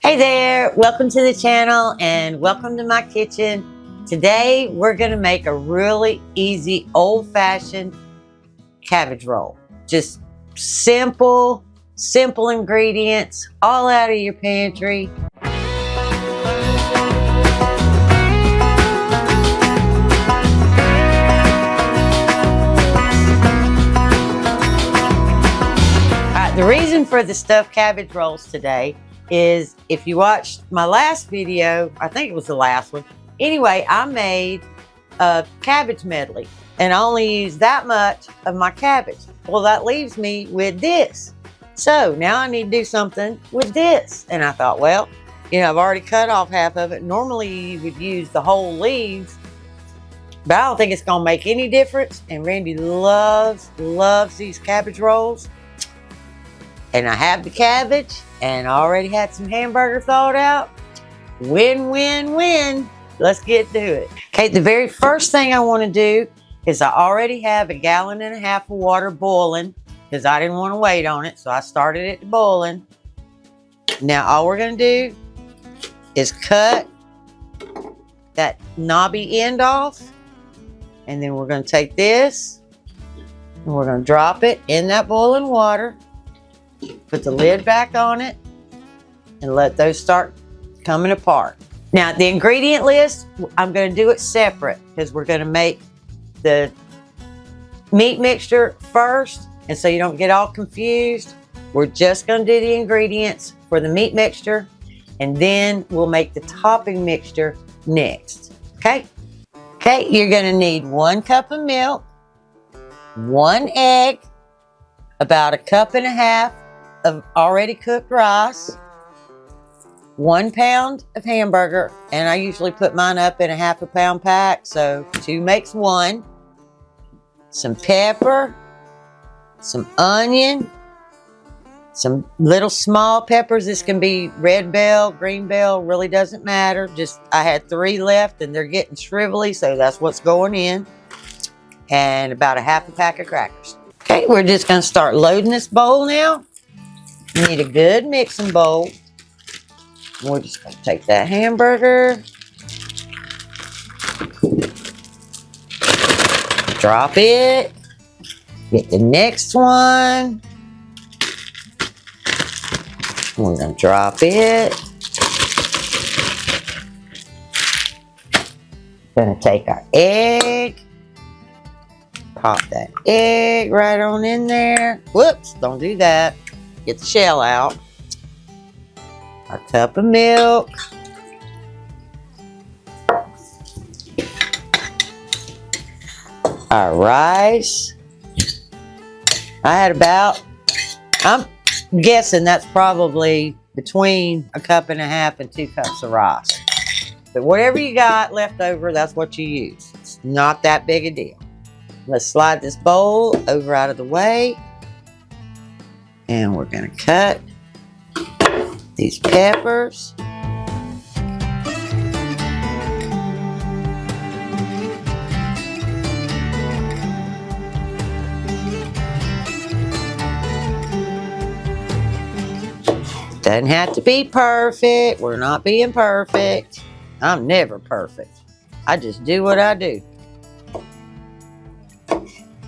Hey there, welcome to the channel and welcome to my kitchen. Today we're going to make a really easy old-fashioned cabbage roll. Just simple ingredients, all out of your pantry. The reason for the stuffed cabbage rolls today is if you watched my last video, I think it was the last one. Anyway, I made a cabbage medley and I only used that much of my cabbage. Well, that leaves me with this. So now I need to do something with this. And I thought, well, you know, I've already cut off half of it. Normally you would use the whole leaves, but I don't think it's gonna make any difference. And Randy loves these cabbage rolls. And I have the cabbage and I already had some hamburger thawed out. Win, win, win. Let's get to it. Okay, the very first thing I want to do is I already have 1.5 gallons of water boiling because I didn't want to wait on it. So I started it boiling. Now all we're going to do is cut that knobby end off. And then we're going to take this and we're going to drop it in that boiling water. Put the lid back on it and let those start coming apart. Now the ingredient list, I'm going to do it separate because we're going to make the meat mixture first. And so you don't get all confused, we're just going to do the ingredients for the meat mixture and then we'll make the topping mixture next. Okay, you're going to need 1 cup of milk, 1 egg, about 1.5 cups of already cooked rice, 1 pound of hamburger, and I usually put mine up in a 1/2 pound pack, so 2 makes 1, some pepper, some onion, some little small peppers. This can be red bell, green bell, really doesn't matter. Just I had 3 left and they're getting shrivelly, so that's what's going in, and about 1/2 pack of crackers. Okay, we're just going to start loading this bowl now. You need a good mixing bowl. We're just going to take that hamburger, drop it, get the next one. We're going to drop it. Going to take our egg. Pop that egg right on in there. Whoops, don't do that. Get the shell out. Our cup of milk. Our rice. I had about, I'm guessing that's probably between 1.5 cups and 2 cups of rice. But whatever you got left over, that's what you use. It's not that big a deal. Let's slide this bowl over out of the way. And we're going to cut these peppers. Doesn't have to be perfect. We're not being perfect. I'm never perfect. I just do what I do.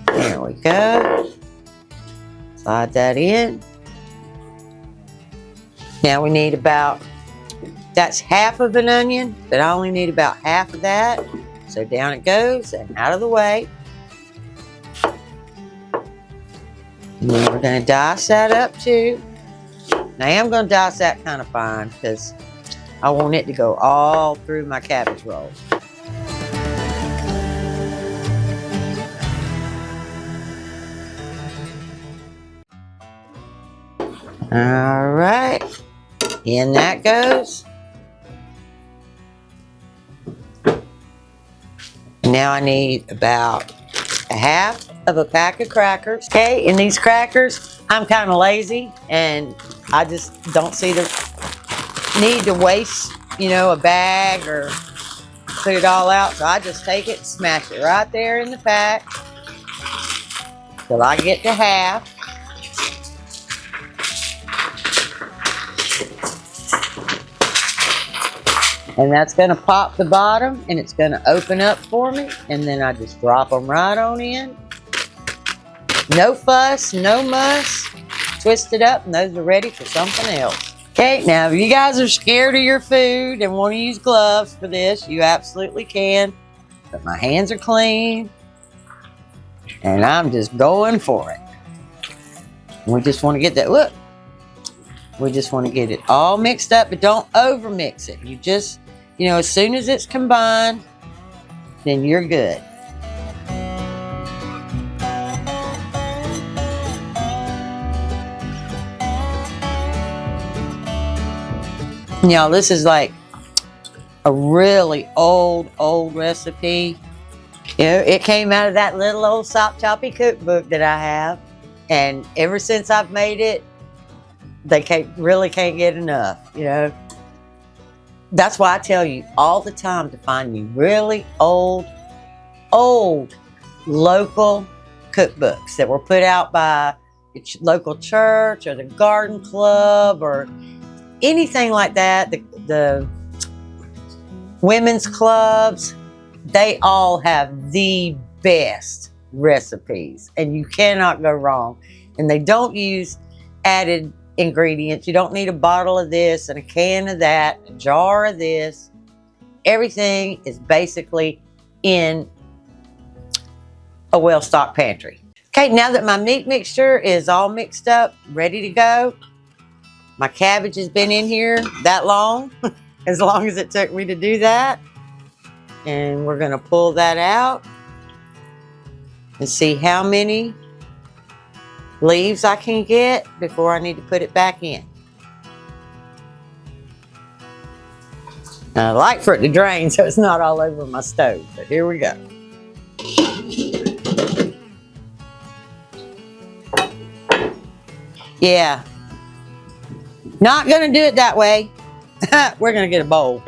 There we go. Slide that in. Now we need about, that's 1/2 of an onion, but I only need about 1/2 of that. So down it goes and out of the way. And then we're going to dice that up too. Now I am going to dice that kind of fine because I want it to go all through my cabbage roll. All right, in that goes. Now I need about 1/2 pack of crackers. Okay, and these crackers, I'm kind of lazy and I just don't see the need to waste, you know, a bag or put it all out. So I just take it and smash it right there in the pack till I get to 1/2. And that's going to pop the bottom and it's going to open up for me. And then I just drop them right on in. No fuss, no muss. Twist it up and those are ready for something else. Okay, now if you guys are scared of your food and want to use gloves for this, you absolutely can. But my hands are clean and I'm just going for it. We just want to get that, look. We just want to get it all mixed up, but don't over mix it. You just, you know, as soon as it's combined, then you're good. Y'all, this is like a really old recipe. You know, it came out of that little old Sop Choppy cookbook that I have. And ever since I've made it, they really can't get enough, you know. That's why I tell you all the time to find you really old local cookbooks that were put out by your local church or the garden club or anything like that. The women's clubs, they all have the best recipes and you cannot go wrong. And they don't use added ingredients. You don't need a bottle of this and a can of that, a jar of this. Everything is basically in a well-stocked pantry. Okay, now that my meat mixture is all mixed up, ready to go, my cabbage has been in here that long, as long as it took me to do that. And we're gonna pull that out and see how many leaves I can get before I need to put it back in. Now, I like for it to drain so it's not all over my stove, but here we go. Yeah, not gonna do it that way. We're gonna get a bowl.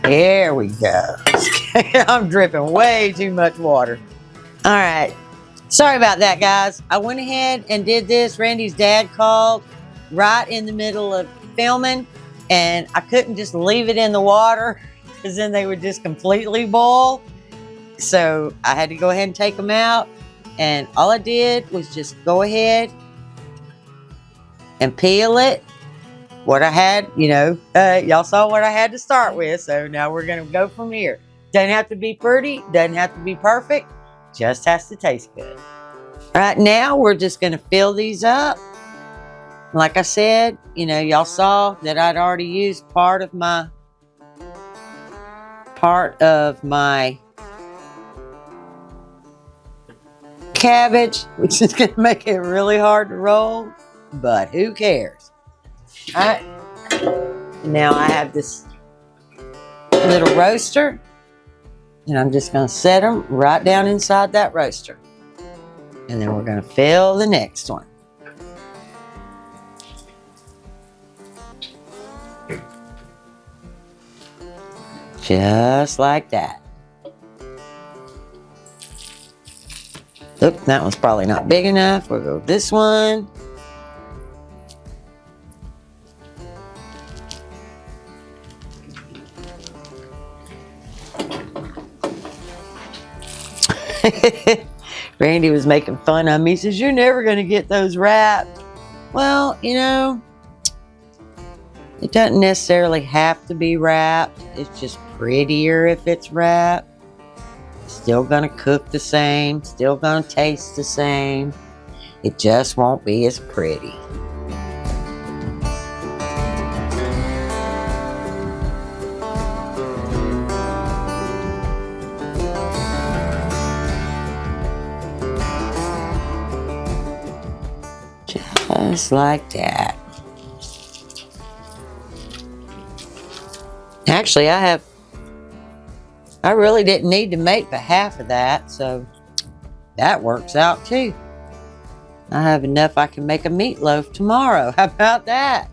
There we go. I'm dripping way too much water. All right. Sorry about that, guys. I went ahead and did this. Randy's dad called right in the middle of filming, and I couldn't just leave it in the water because then they would just completely boil. So I had to go ahead and take them out. And all I did was just go ahead and peel it. What I had, you know, y'all saw what I had to start with. So now we're going to go from here. Doesn't have to be pretty. Doesn't have to be perfect. Just has to taste good. All right, now we're just going to fill these up. Like I said, you know, y'all saw that I'd already used part of my cabbage, which is going to make it really hard to roll, but who cares? All right, now I have this little roaster, and I'm just going to set them right down inside that roaster. And then we're going to fill the next one. Just like that. Oop, that one's probably not big enough. We'll go with this one. Randy was making fun of me. He says, "You're never going to get those wrapped." Well, you know, it doesn't necessarily have to be wrapped. It's just prettier if it's wrapped. Still going to cook the same. Still going to taste the same. It just won't be as pretty. Just like that. Actually, I really didn't need to make but half of that, so that works out too. I have enough I can make a meatloaf tomorrow. How about that?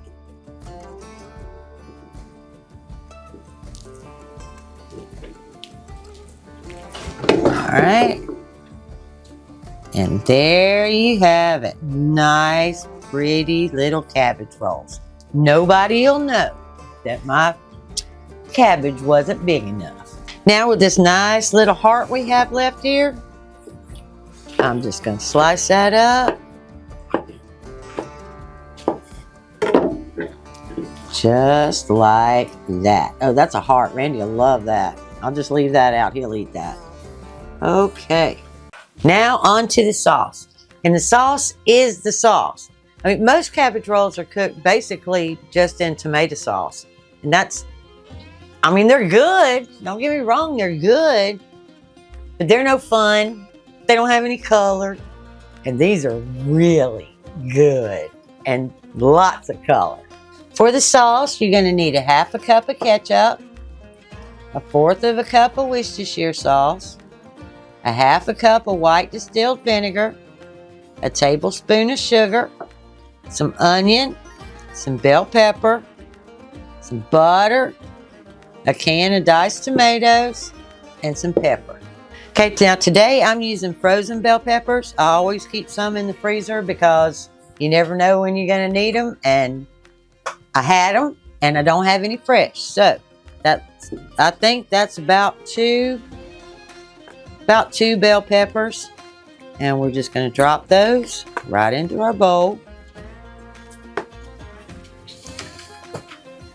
All right. And there you have it. Nice, pretty little cabbage rolls. Nobody will know that my cabbage wasn't big enough. Now with this nice little heart we have left here, I'm just going to slice that up. Just like that. Oh, that's a heart. Randy will love that. I'll just leave that out. He'll eat that. Okay. Now on to the sauce. And the sauce is the sauce. I mean, most cabbage rolls are cooked basically just in tomato sauce. And that's, I mean, they're good. Don't get me wrong, they're good. But they're no fun. They don't have any color. And these are really good. And lots of color. For the sauce, you're going to need a half a cup of ketchup, a fourth of a cup of Worcestershire sauce, a half a cup of white distilled vinegar, a tablespoon of sugar, some onion, some bell pepper, some butter, a can of diced tomatoes, and some pepper. Okay, now today I'm using frozen bell peppers. I always keep some in the freezer because you never know when you're going to need them, and I had them and I don't have any fresh. So I think that's about two bell peppers. And we're just going to drop those right into our bowl.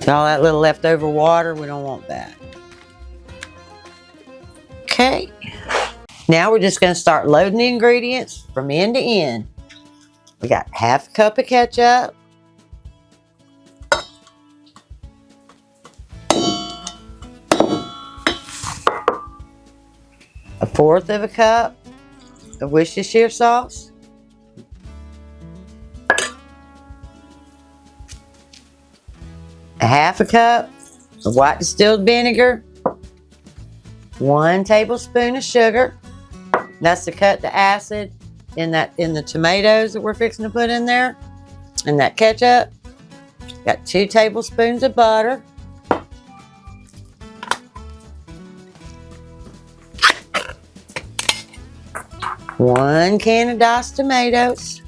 All that little leftover water, we don't want that. Okay. Now we're just going to start loading the ingredients from end to end. We got half a cup of ketchup. A fourth of a cup of Worcestershire sauce. A half a cup of white distilled vinegar. 1 tablespoon of sugar. That's to cut the acid in the tomatoes that we're fixing to put in there. And that ketchup. Got 2 tablespoons of butter. One can of diced tomatoes.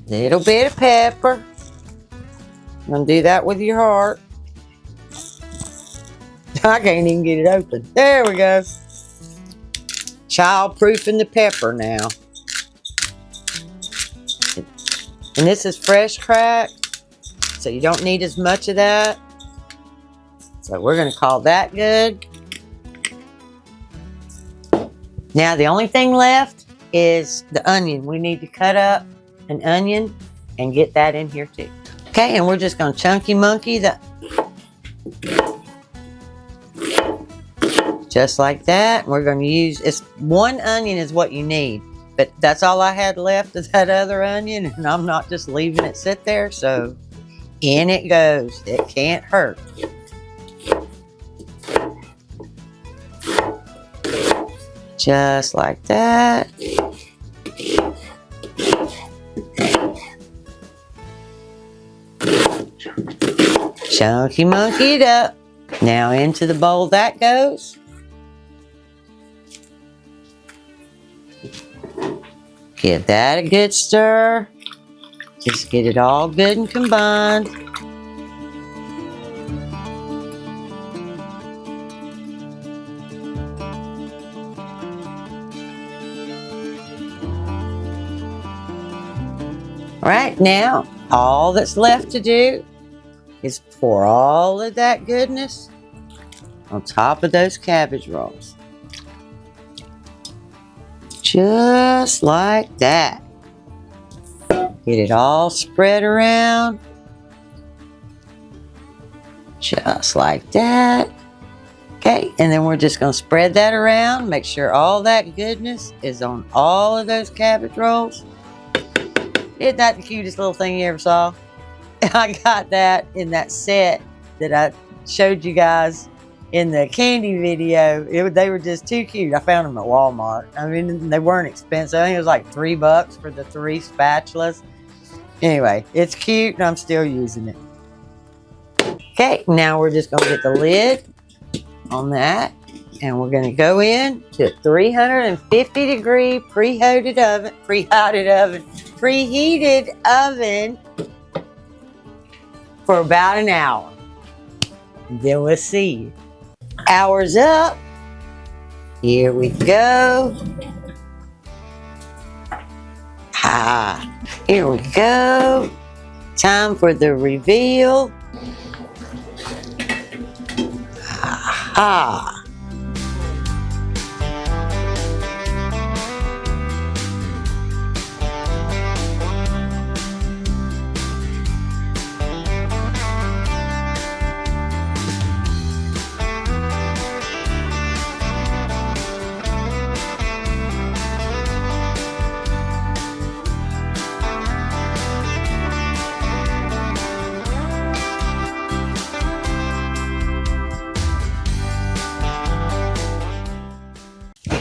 Little bit of pepper. I'm gonna do that with your heart. I can't even get it open. There we go. Child-proofing the pepper now. And this is fresh cracked, so you don't need as much of that. So we're gonna call that good. Now the only thing left is the onion. We need to cut up an onion and get that in here too. Okay, and we're just going to chunky monkey just like that. We're going to use, 1 onion is what you need, but that's all I had left of that other onion, and I'm not just leaving it sit there, so in it goes. It can't hurt. Just like that. Chunky monkeyed up. Now into the bowl that goes. Give that a good stir. Just get it all good and combined. All right, now all that's left to do is pour all of that goodness on top of those cabbage rolls. Just like that. Get it all spread around. Just like that. Okay, and then we're just going to spread that around. Make sure all that goodness is on all of those cabbage rolls. Isn't that the cutest little thing you ever saw? I got that in that set that I showed you guys in the candy video. They were just too cute. I found them at Walmart. I mean, they weren't expensive. I think it was like $3 for the 3 spatulas. Anyway, it's cute and I'm still using it. Okay, now we're just going to get the lid on that. And we're gonna go in to a 350 degree preheated oven for about an hour. And then we'll see you. Hour's up. Here we go. Here we go. Time for the reveal. Aha.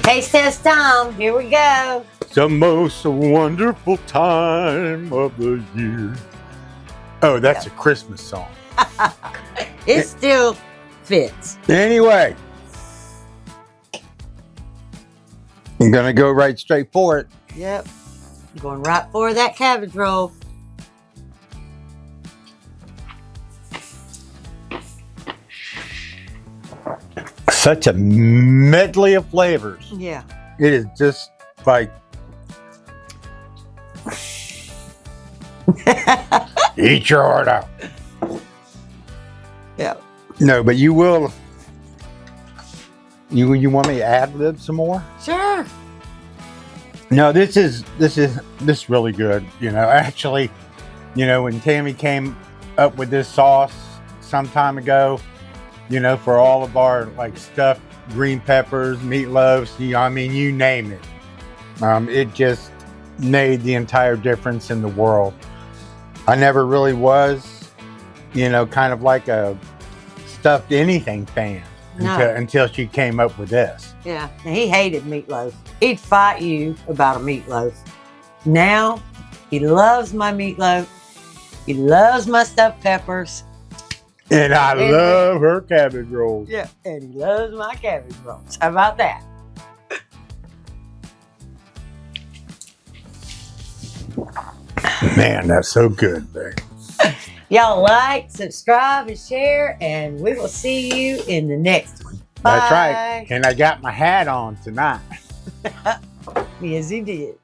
Taste test time. Here we go. It's the most wonderful time of the year. Oh, that's a Christmas song. It still fits. Anyway, I'm gonna go right straight for it. Yep. I'm going right for that cabbage roll. Such a medley of flavors. Yeah. It is just like eat your heart out. Yeah. No, but you will. You want me to ad-lib some more? Sure. No, this is really good. You know, actually, you know, when Tammy came up with this sauce some time ago, you know, for all of our like stuffed green peppers, meatloafs, I mean, you name it. It just made the entire difference in the world. I never really was, you know, kind of like a stuffed anything fan until she came up with this. Yeah, and he hated meatloaf. He'd fight you about a meatloaf. Now, he loves my meatloaf. He loves my stuffed peppers. And I love her cabbage rolls. Yeah, and he loves my cabbage rolls. How about that? Man, that's so good, babe. Y'all like, subscribe, and share, and we will see you in the next one. Bye. That's right. And I got my hat on tonight. Yes, he did.